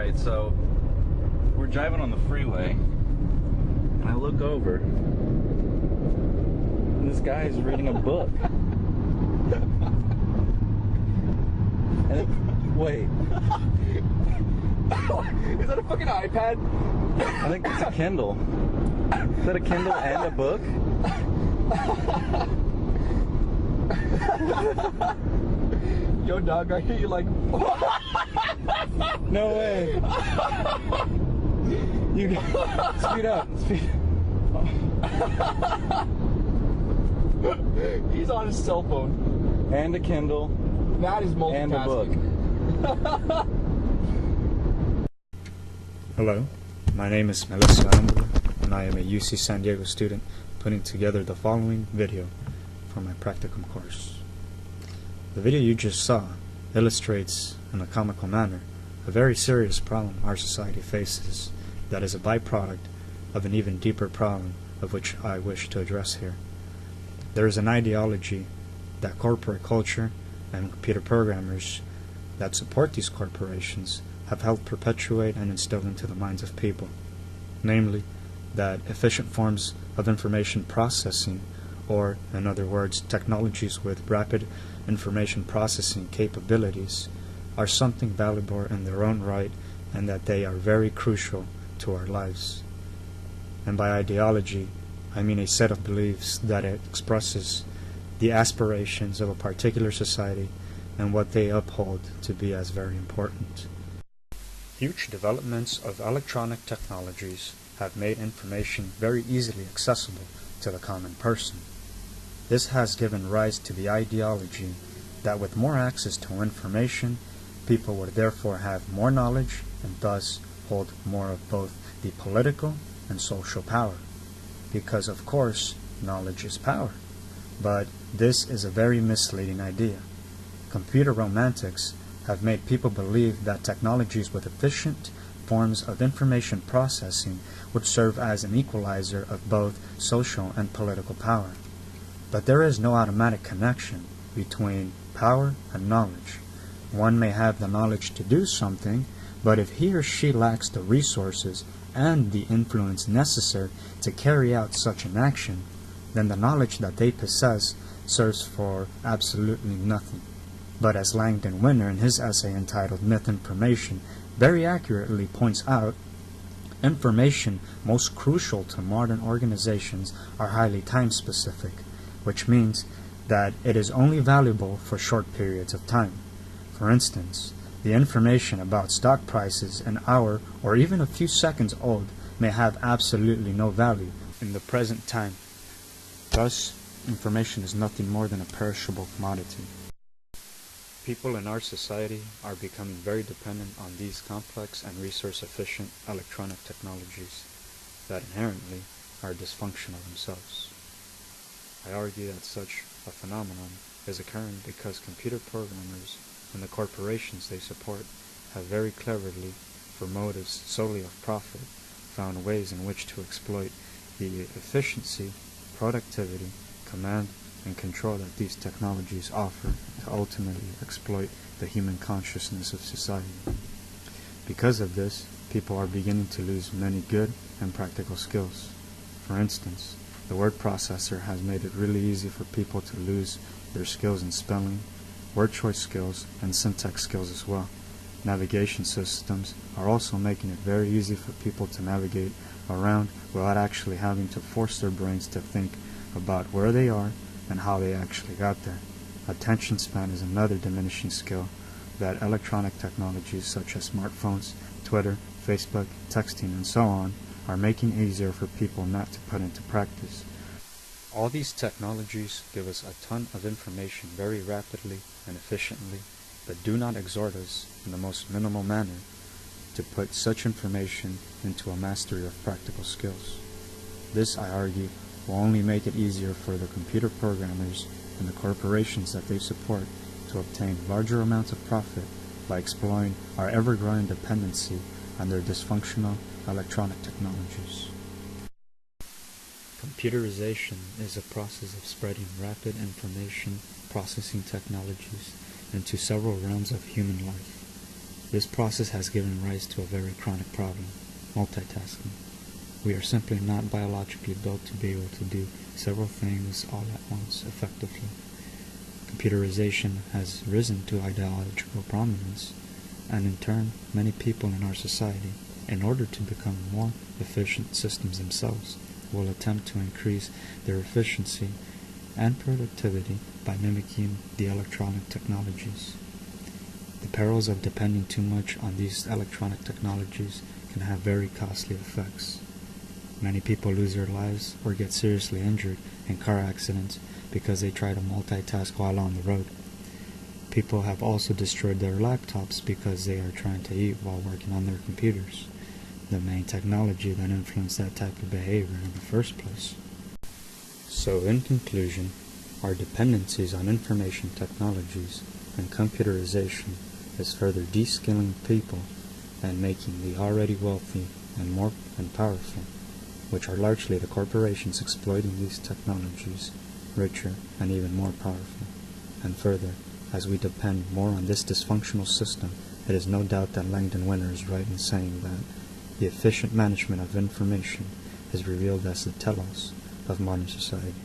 Alright, so we're driving on the freeway, and I look over, and this guy is reading a book. And wait. Is that a fucking iPad? I think it's a Kindle. Is that a Kindle and a book? Yo, dog, I hear you like... No way. You speed up. Speed. He's on his cell phone. And a Kindle. That is multitasking. And a book. Hello, my name is Melesio Arambula, and I am a UC San Diego student putting together the following video for my practicum course. The video you just saw illustrates, in a comical manner, a very serious problem our society faces that is a byproduct of an even deeper problem of which I wish to address here. There is an ideology that corporate culture and computer programmers that support these corporations have helped perpetuate and instill into the minds of people, namely, that efficient forms of information processing, or, in other words, technologies with rapid information processing capabilities, are something valuable in their own right, and that they are very crucial to our lives. And by ideology, I mean a set of beliefs that expresses the aspirations of a particular society and what they uphold to be as very important. Huge developments of electronic technologies have made information very easily accessible to the common person. This has given rise to the ideology that with more access to information, people would therefore have more knowledge and thus hold more of both the political and social power. Because, of course, knowledge is power. But this is a very misleading idea. Computer romantics have made people believe that technologies with efficient forms of information processing would serve as an equalizer of both social and political power. But there is no automatic connection between power and knowledge. One may have the knowledge to do something, but if he or she lacks the resources and the influence necessary to carry out such an action, then the knowledge that they possess serves for absolutely nothing. But as Langdon Winner in his essay entitled Myth-Information very accurately points out, information most crucial to modern organizations are highly time-specific, which means that it is only valuable for short periods of time. For instance, the information about stock prices an hour or even a few seconds old may have absolutely no value in the present time. Thus, information is nothing more than a perishable commodity. People in our society are becoming very dependent on these complex and resource-efficient electronic technologies that inherently are dysfunctional themselves. I argue that such a phenomenon is occurring because computer programmers and the corporations they support have very cleverly, for motives solely of profit, found ways in which to exploit the efficiency, productivity, command, and control that these technologies offer to ultimately exploit the human consciousness of society. Because of this, people are beginning to lose many good and practical skills. For instance, the word processor has made it really easy for people to lose their skills in spelling, word choice skills, and syntax skills as well. Navigation systems are also making it very easy for people to navigate around without actually having to force their brains to think about where they are and how they actually got there. Attention span is another diminishing skill that electronic technologies such as smartphones, Twitter, Facebook, texting, and so on are making easier for people not to put into practice. All these technologies give us a ton of information very rapidly and efficiently, but do not exhort us in the most minimal manner to put such information into a mastery of practical skills. This, I argue, will only make it easier for the computer programmers and the corporations that they support to obtain larger amounts of profit by exploring our ever-growing dependency on their dysfunctional electronic technologies. Computerization is a process of spreading rapid information processing technologies into several realms of human life. This process has given rise to a very chronic problem, multitasking. We are simply not biologically built to be able to do several things all at once effectively. Computerization has risen to ideological prominence, and in turn, many people in our society, in order to become more efficient systems themselves, will attempt to increase their efficiency and productivity by mimicking the electronic technologies. The perils of depending too much on these electronic technologies can have very costly effects. Many people lose their lives or get seriously injured in car accidents because they try to multitask while on the road. People have also destroyed their laptops because they are trying to eat while working on their computers, the main technology that influenced that type of behavior in the first place. So in conclusion, our dependencies on information technologies and computerization is further de-skilling people and making the already wealthy and more and powerful, which are largely the corporations exploiting these technologies, richer and even more powerful. And further, as we depend more on this dysfunctional system, it is no doubt that Langdon Winner is right in saying that the efficient management of information is revealed as the telos of modern society.